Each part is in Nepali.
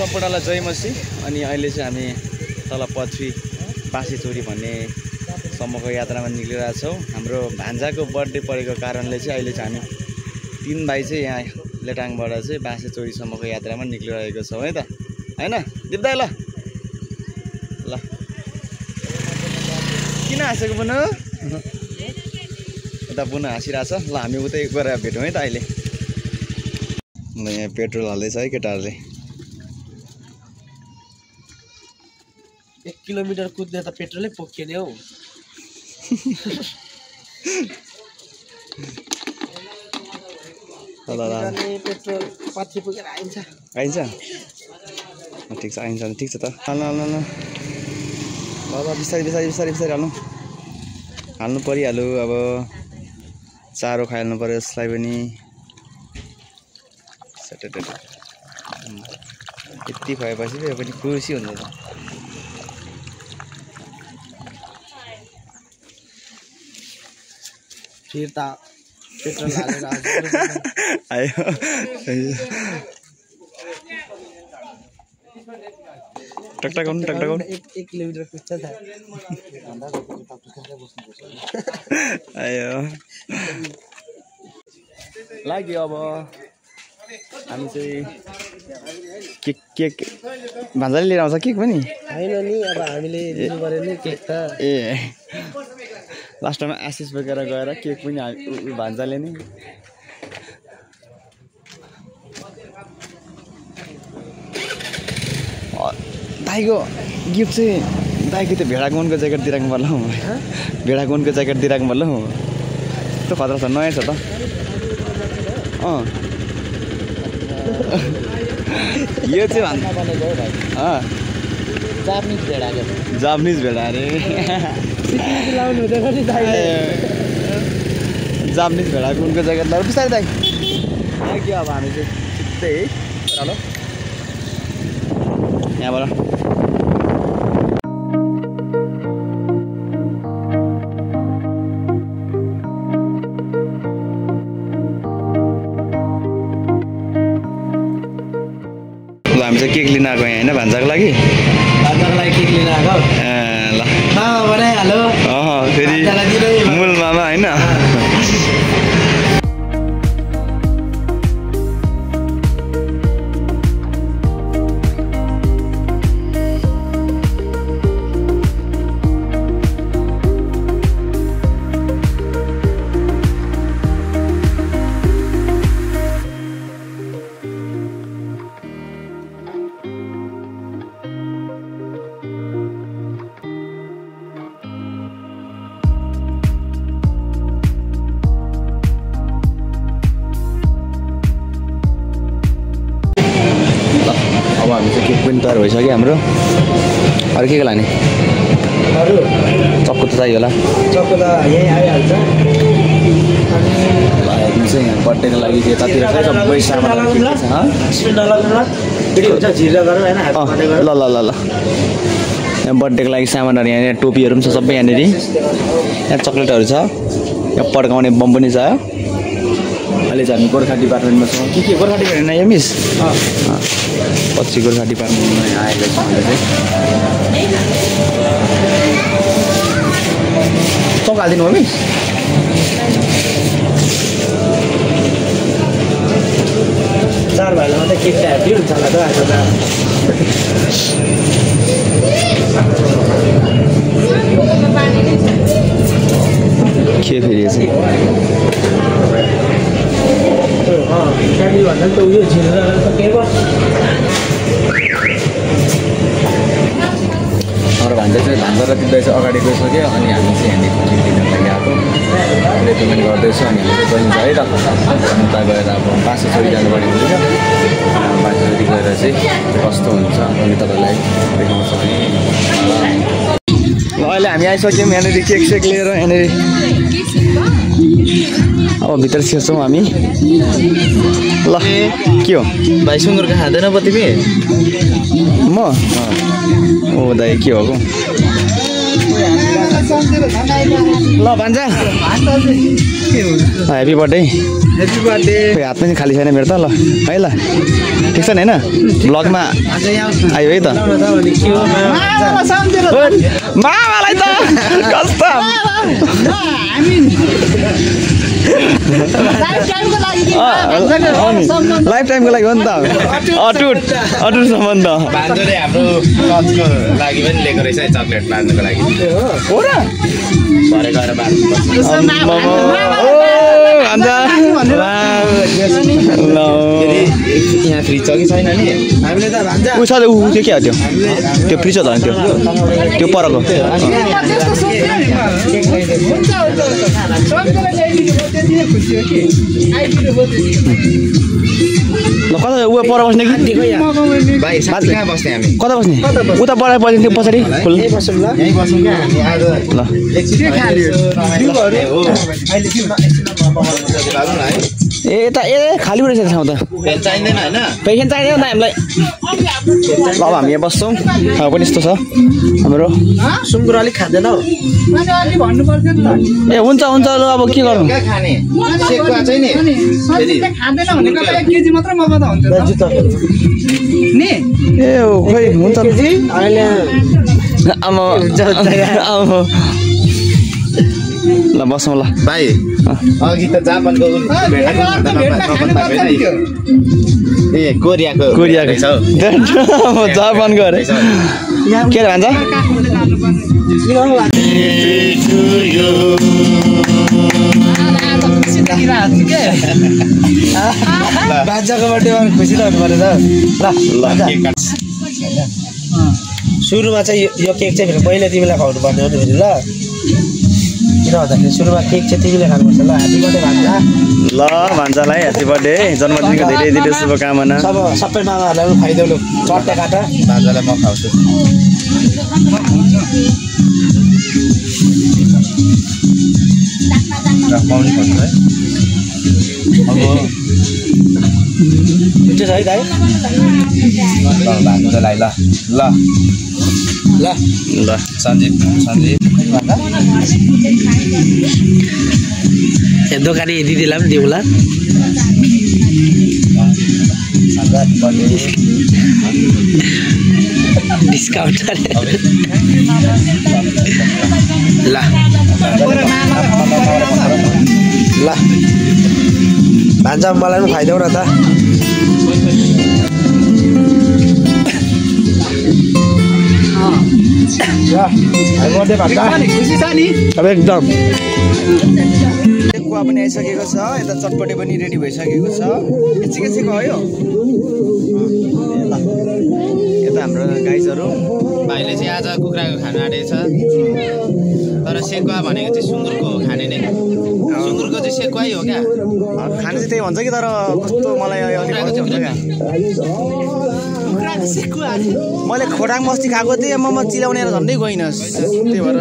सम्पूर्णलाई जय मसी। अनि अहिले चाहिँ हामी तल पछ्वी बाँसेचोरी भन्ने सम्मको यात्रामा निक्लिरहेका छौँ। हाम्रो भान्जाको बर्थडे परेको कारणले चाहिँ अहिले चाहिँ हामी 3 भाइ चाहिँ यहाँ लेटाङबाट चाहिँ बाँसेचोरीसम्मको यात्रामा निक्लिरहेको छौँ है त, हैन दिप्दा? ल ल किन हाँसेको पुनः? उता पुनः हाँसिरहेछ। ल हामी उतै गएर भेटौँ है त अहिले। ल यहाँ पेट्रोल हाल्दैछ है केटाहरूले। 1 किलोमिटर कुद्ने त पेट्रोलै पोखियो नि हौ। ल पेट्रोल पछि पुगेर आइन्छ ठिक छ, आइन्छ ठिक छ त। ल बिस्तारै हाल्नु परिहाल्यो। अब चारो खाइहाल्नु पर्यो यसलाई पनि। यति खुवाएपछि यो पनि खुसी हुन्छ त। फिर त पेट्रोल हालेर आयो। टकटकाउनु 1 किलोमिटर कुद्छ त आयो लाग्यो। अब हामी चाहिँ केक भान्जाले लिएर आउँछ केक पनि हैन नि। अब हामीले दिनु पर्यो नि केक त। ए लास्टमा आशिष बोकेर गएर केक पनि भान्जाले नि। दाइको गिफ्ट चाहिँ दाइको त्यो भेडागुनको ज्याकेट दिइराख्नु पर्ला हौ। भेडागुनको ज्याकेट दिइराख्नु पर्ला हौ। त्यो खतरा छ, नयाँ छ त। यो चाहिँ जापानिज भेडा अरे। जापानिज भेडागुनको ज्याकेट लगाएर बिस्तारै दाइ लाग्यो। अब हामी चाहिँ छिट्टै हेलो यहाँबाट हामी चाहिँ केक लिन आएको यहाँ होइन भान्जाको लागि केक लिन आएको। ल मामा बनाइहाल्यो। फेरि मूल मामा होइन। अब हामी चाहिँ केक पनि तयार भइसक्यो हाम्रो। अरू के लाने? अरू चक्कु त चाहियो होला। चक्कु त यही आइहाल्छ। हामी चाहिँ यहाँ बर्थडेको लागि यतातिर सबै सामान ल यहाँ बर्थडेको लागि सामानहरू यहाँ टोपीहरू पनि छ सबै यहाँनिर। यहाँ चक्लेटहरू छ, यहाँ पड्काउने बम पनि छ। अहिले चाहिँ हामी गोर्खा डिपार्टमेन्टमा छौँ। के गोर्खा डिपार्टमेन्ट यहाँ मिस? पछि गोर्खा डिपार्टमेन्टमा यहाँ आएको छ। अहिले चाहिँ चौक हालिदिनु हो मिस? चार भाइलाई मात्रै केक त ह्याप्पी हुन्छ होला त आज त। के फेरि चाहिँ फ्यामिली भन्दा त उयो झिलेर सकेको। हाम्रो भान्जा चाहिँ भान्जा र दिँदैछ अगाडि गइसक्यो। अनि हामी चाहिँ यहाँनिर दिनको लागि आएको रेडी पनि गर्दैछौँ। अनि हामी चाहिँ गइन्छ है त। उता गएर अब बाँसेचोरी जानुपर्ने हुन्छ। बाँसेचोरी गएर चाहिँ कस्तो हुन्छ अनि तपाईँलाई देखाउँछ है। ल अहिले हामी आइसक्यौँ यहाँनिर केक सेक लिएर। यहाँनिर अब भित्र छिर्छौँ हामी। ल के हो भाइ सुँगुरको खाँदैन पो तिमी? म ओ दाइ के हो? ल भान्जा ह्याप्पी बर्थडे। Happy birthday. खोइ हात पनि खाली छैन मेरो त ल है ल ठिक छ नि होइन ब्लगमा आयो है त मामालाई त कस्तो लाइफ टाइमको लागि हो नि त अटुट सम्बन्ध भान्जोले हाम्रो कचको लागि पनि लिएको रहेछ चक्लेट भान्जोको लागि हो र भरे गएर यहाँ फ्रिज छ कि छैन नि हामीले त भान्जा ऊ छ ऊ त्यो के हो त्यो फ्रिज हो त त्यो परको ल कता ऊ पर बस्ने कि भाइ साथी कहाँ बस्ने हामी कता बस्ने उता बढाइ पर्ने त्यो पछाडि फुल यहीँ बसौँ क्या हामी आज ल ए यता ए खाली रहेछ ठाउँ त चाहिँदैन होइन पेसेन्ट चाहिँदैन नि हामीलाई ल अब हामी यहाँ बस्छौँ ठाउँ पनि यस्तो छ हाम्रो सुँगुर अलिक खाँदैन हौ ए हुन्छ हुन्छ ल अब के गर्नु कहाँ खाने सेकुवा चाहिँ नि ए खोइ हुन्छ ल बसौँ ल भाइ अघि त जापानको ए कोरियाको छ जापानको अरे के अरे भन्छ भान्जाको बर्थडेमा खुसी त हुनु पऱ्यो त ल सुरुमा चाहिँ यो केक चाहिँ फेरि पहिले तिमीलाई खुवाउनु पर्ने हो नि फेरि ल किन भन्दाखेरि सुरुमा केक चाहिँ तिमीले खानुपर्छ ल ह्यापी बर्थडे भान्जा ल भान्जालाई ह्यापी बर्थडे जन्मदिनको धेरै धेरै शुभकामना सबै मामाहरूलाई पनि खुवाइदेऊ ल चट्टे काटा भान्जालाई म खुवाउँछु पाउने खोज्छु है अब त्यो छ है दाइ भान्जालाई ल ल ल ल सञ्जीव दोकानी दिदीलाई पनि दिउँला डिस्काउन्ट ल ल भान्जा मलाई पनि खुवाइदेऊ न त खुसी छ नि अब एकदम कुवा पनि आइसकेको छ यता चटपटे पनि रेडी भइसकेको छ एकछिन हो यता हाम्रो गाइजहरू भाइले चाहिँ आज कुखुराको खाना आँटेको छ तर सेकुवा भनेको चाहिँ सुँगुरको हो खाने नै सुँगुरको चाहिँ सेकुवै हो क्या खाने चाहिँ त्यही भन्छ कि तर कस्तो मलाई अलिक हुन्छ क्या मैले खोटाङ बस्ती खाएको थिएँ म चिलाउनेर झन्डै गइनस् त्यही भएर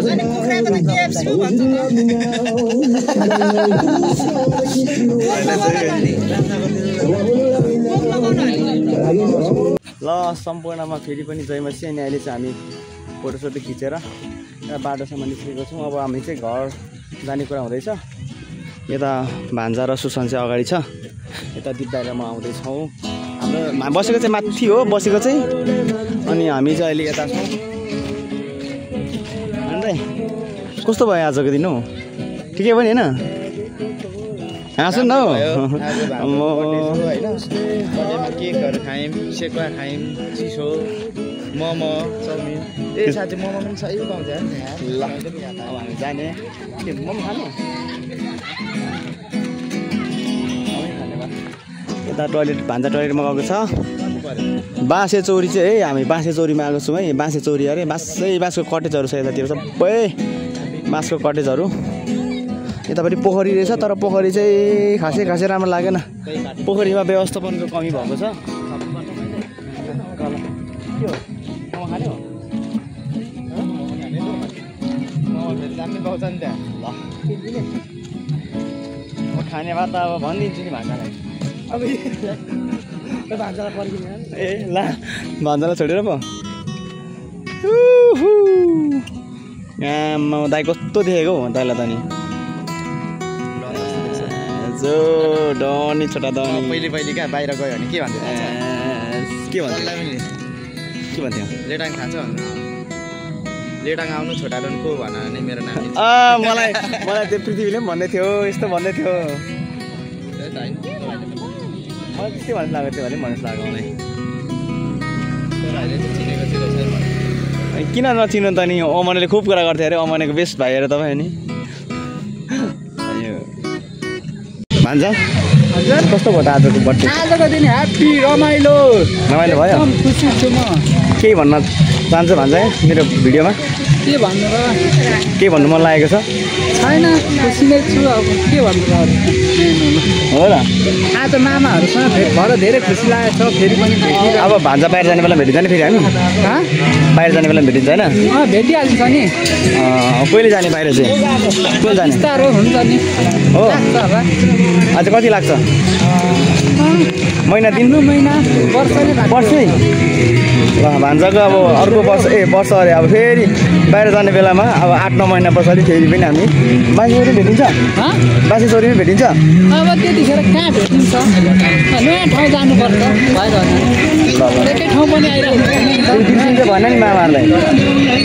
ल सम्पूर्णमा फेरि पनि जयमसी अनि अहिले चाहिँ हामी फोटोसोटो खिचेर बाटोसम्म निस्केको छौँ अब हामी चाहिँ घर जाने कुरा हुँदैछ यता भान्जा र सुसन चाहिँ अगाडि छ यता दिपदाइ र म आउँदैछौँ हाम्रो बसेको चाहिँ माथि हो बसेको चाहिँ अनि हामी चाहिँ अहिले यता छौँ अन्त कस्तो भयो आजको दिन हौ ठिकै पनि होइन हाँसु न हौ केकहरू खायौँ सेकुवा खायौँ चिसो मोमो चाउमिन ए साथी मोमो पनि सही पाउँछ ल अब हामी जाने के मोमो खानु यता टोइलेट भान्जा टोइलेटमा गएको छ बाँसे चौरी चाहिँ है हामी बाँसे चौरीमा आएको छौँ है बाँसे चौरी अरे बाँसको कटेजहरू छ यतातिर सबै बाँसको कटेजहरू यतापट्टि पोखरी रहेछ तर पोखरी चाहिँ खासै राम्रो लागेन पोखरीमा व्यवस्थापनको कमी भएको छ खाने भए त अब भनिदिन्छु नि भान्जालाई भान्जालाई पर्खिने ए ल भान्जालाई छोडेर पो दाइ कस्तो देखेको हो दाइलाई त नि जो डनी छोटा डनी पहिले क्या बाहिर गयो भने के भन्थ्यो के भन्थ्यो के भन्थ्यो लेटाङ खान्छ भन्नु लेटाङ आउनु छोटा डन को भन भने मेरो नाम मलाई त्यो पृथ्वीले पनि भन्दै थियो यस्तो भन्दै थियो मलाई त्यस्तै भन्नु लाग्यो त्यो भने भन्नु लाग्यो मलाई किन नचिन्नु त नि अमनले खुब कुरा गर्थ्यो अरे अमनेको बेस्ट भाइ अरे तपाईँ नि भान्जा कस्तो भयो त आजको बर्थडे आजको दिन ह्याप्पी रमाइलो भयो खुसी छु म केही भन्न चाहन्छ भान्जा मेरो भिडियोमा के भन्नु र के भन्नु मन लागेको छ छैन खुसी नै छु अब के भन्नु र हो र आज मामाहरूसँग भेट भएर धेरै खुसी लागेको छ फेरि पनि भेटिन्छ अब भान्जा बाहिर जाने बेला भेटिन्छ नि फेरि हामी बाहिर जाने बेला भेटिन्छ होइन भेटिहाल्छ नि कहिले जाने बाहिर चाहिँ कहिले जाने बिस्तारो हुन्छ नि हो लाग्छ होला आज कति लाग्छ महिना दिन महिना वर्षै ल भान्जाको अब अर्को वर्ष अरे अब फेरि बाहिर जाने बेलामा अब 8-9 महिना पछाडि फेरि पनि हामी बासी छोरी भेटिन्छ बासी छोरी पनि भेटिन्छ अब त्यतिखेर कहाँ भेटिन्छ नयाँ ठाउँ जानुपर्छ भयो एकै ठाउँ पनि आइरहेको बिर्सिन्छ भएन नि मामाहरूलाई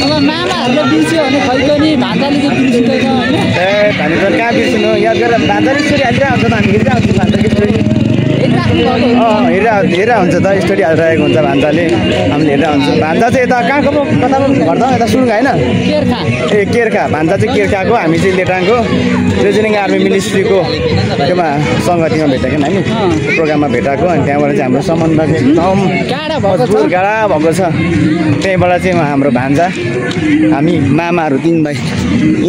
अब मामाहरूले बिर्स्यो भने खैको नि भान्जाले चाहिँ बिर्सिँदैन होइन ए हामी त कहाँ बिर्सिनु याद गरेर भान्जाले स्टोरी हालिरहेको हुन्छ त हामी हेरिरहेको हुन्छ भान्जाको स्टोरी हेरेर हुन्छ त स्टोरी हालिरहेको हुन्छ भान्जाले हामीले हेरेर हुन्छ भान्जा चाहिँ यता कहाँको पो कता पो घर त यता सुरुङ होइन ए केर्खा भान्जा चाहिँ केर्खाको हामी चाहिँ लेटाङको रेजिलिङ आर्मी मिनिस्ट्रीको त्योमा सङ्गतिमा भेटेको हामी प्रोग्राममा भेटाएको अनि त्यहाँबाट चाहिँ हाम्रो सम्बन्ध चाहिँ एकदम मजबुत गाढा भएको छ त्यहीँबाट चाहिँ हाम्रो भान्जा हामी मामाहरू 3 भाइ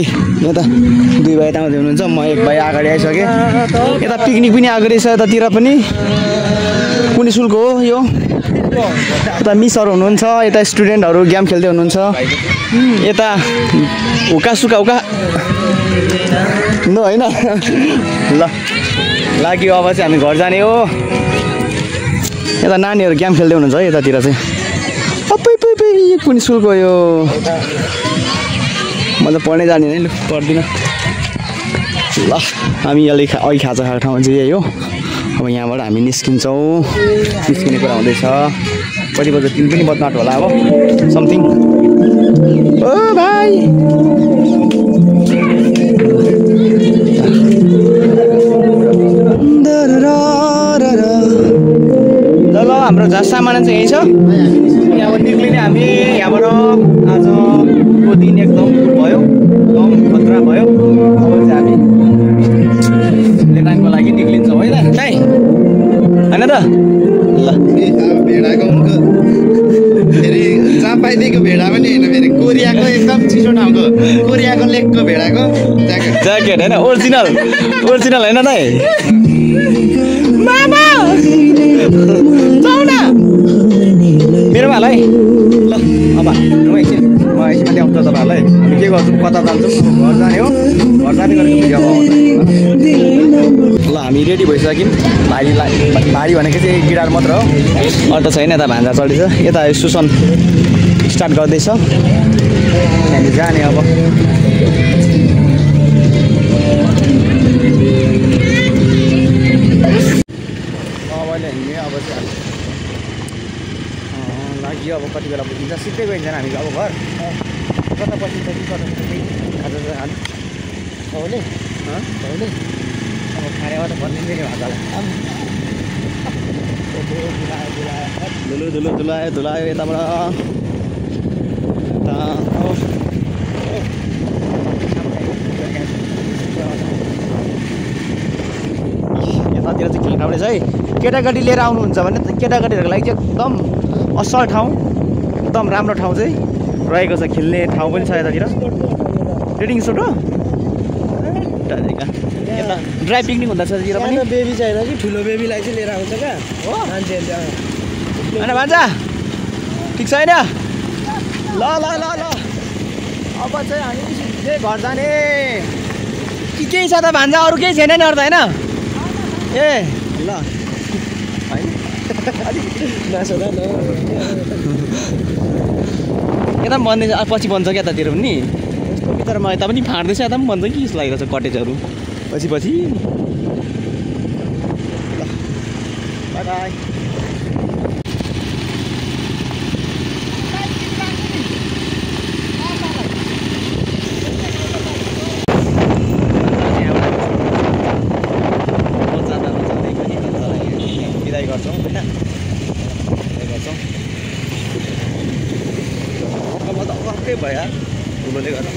ए यता 2 भाइ यतामा हुनुहुन्छ म 1 भाइ अगाडि आइसकेँ यता पिकनिक पनि आएको रहेछ यतातिर पनि कुनै स्कुलको हो यो यता मिसहरू हुनुहुन्छ यता स्टुडेन्टहरू गेम खेल्दै हुनुहुन्छ यता उका सुका उका न होइन ल लाग्यो अब चाहिँ हामी घर जाने हो यता नानीहरू गेम खेल्दै हुनुहुन्छ है यतातिर चाहिँ कुन स्कुलको यो म त पढ्नै जाने है लु पढ्दिनँ ल हामी अलिक अघि खाजा खाएको ठाउँमा चाहिँ यही हो अब यहाँबाट हामी निस्किन्छौँ निस्किने कुरा हुँदैछ कति बज्यो 3 पनि बज्न आँट्यो होला अब समथिङ ओ भाइ ल हाम्रो जहाँ सामान चाहिँ यही छ यहाँबाट निक्लिने हामी यहाँबाट आजको दिन एकदम भयो एकदम खतरा भयो अब चाहिँ हामी लेटाङको लागि निक्लिन्छौँ है त दाइ होइन त ल भेडाको उनको फेरि जहाँ पाइदिएको भेडा पनि होइन फेरि कोरियाको एकदम चिसो ठाउँको कोरियाको लेकको भेडाको ज्याकेट होइन ओरिजिनल होइन दाइ मामा जाऊ न मेरोमा हाल है ल अब म एकछिन माथि आउँछ तपाईँहरूलाई हामी के गर्छौँ कता जान्छौँ घर जाने हो घर जाने गरेको भिडियो ल हामी रेडी भइसक्यौँ भारी भनेको चाहिँ गिटार मात्र हो अरू त छैन यता भान्जा चल्दैछ यता सुसन स्टार्ट गर्दैछ हामी जाने अब अहिले हामी अब चाहिँ लाग्यो अब कति बेला पुगिन्छ सिधै गइन्छ हामी अब घर कता पसिन्छ कि कता खाजा खानु सबैले अब खानेमा त भनिदिन्छ नि भान्जालाई धुलायो यताबाट यतातिर चाहिँ खेल्ने ठाउँ रहेछ है केटाकेटी लिएर आउनुहुन्छ भने केटाकेटीहरूको लागि चाहिँ एकदम असल ठाउँ एकदम राम्रो ठाउँ चाहिँ रहेको छ खेल्ने ठाउँ पनि छ यतातिर रेडिङ स्पोट हो यता ड्राई पिकनिक हुँदैछ यतातिर पनि बेबी छैन कि ठुलो बेबीलाई चाहिँ लिएर आउँछ क्या हो मान्छेहरूले होइन भान्जा ठिक छैन ल अब चाहिँ हामी सिधै घर जाने कि केही छ त भान्जा अरू केही छैन नि अरू त होइन ए ल यता पनि बन्दैछ पछि बन्छ क्या यतातिर पनि यस्तो भित्रमा यता पनि फाट्दैछ यता पनि बन्छ कि जस्तो लागिरहेको छ कटेजहरू पछि बाई बिदाई गर्छौँ होइन बिदाई गर्छौँ म त अर्कै भयो ठुलोले गर्दा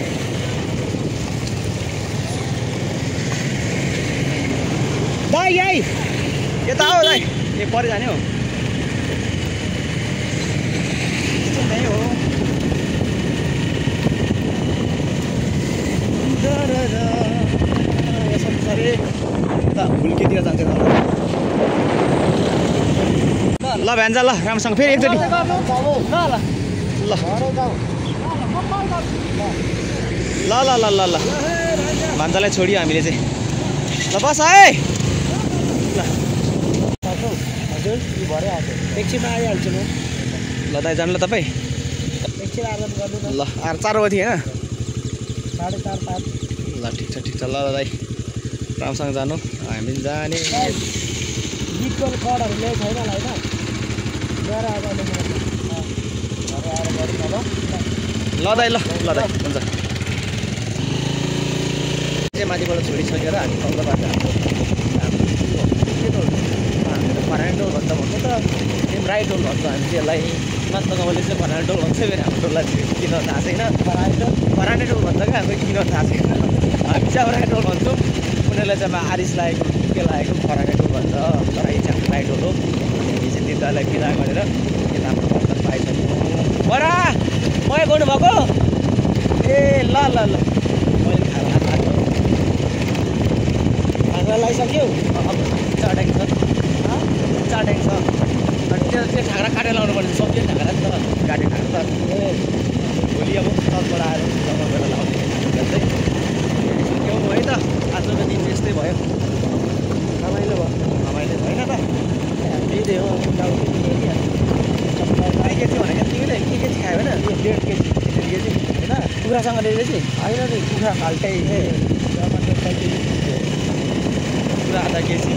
दाइ याइ यता हो दाइ ए परे जाने हो नै हो यसो सरी उता हुल्कीतिर जान्छ ल भ्यान्जा ल राम्रोसँग फेरि एकचोटि ल ल ल ल ल ल भान्जालाई छोडियो हामीले चाहिँ ल बस है ल हजुर यो भरे आएको एकछिनमा आइहाल्छु म ल दाइ जानु ल तपाईँ एकछिन आराम गर्नु न ल 4 बजी होइन 4:30 5 ल ठिक छ ल दाइ राम्रोसँग जानु हामी जाने गीतको कडहरू ल्याइ छैन होला होइन गएर अब घरै आएर गर्नु ल ल दाइ ल दाइ हुन्छ माथिबाट छोडिसकेर हामी तल्लोबाट हामीले फराइन्डो भन्छ भन्नु त राइट डोल भन्छ हामी चाहिँ यसलाई मात्र गाउँले चाहिँ फराइन्ड डोल भन्छ फेरि हाम्रो डोललाई किन थाहा छैन फराइन्डो डोल भन्छ क्या खोइ किन थाहा छैन हामी चाहिँ अब राइट डोल भन्छौँ उनीहरूलाई चाहिँ अब आरिस लागेको के लागेको फराइन्डो डोल भन्छ तर यो चाहिँ राइट डोल हो हामी चाहिँ तिनीहरूलाई बिदा गरेर यता हाम्रो भन्न पाइसक्यौँ बरा मै गर्नुभएको ए ल ल ल मैले खाना खाएको लगाइसक्यौ चाट्याङ छ चाट्याङ छ अनि त्यो चाहिँ ढाक्रा काटेर लाउनु पर्ने सक्यो ढाक्रा त काटे ढाक्रा त भोलि अब तलबाट आएर जम्मा गरेर लाउने चाहिँ सक्यौँ है त आजको दिन चाहिँ यस्तै भयो रमाइलो भयो रमाइलो होइन त त्यही हो के थियो भनेको तिमीले के खायो होइन 1.5 केजी होइन कुखुरासँग ल्याएर चाहिँ होइन नि कुखुरा फाल्टै कुखुरा आधा केजी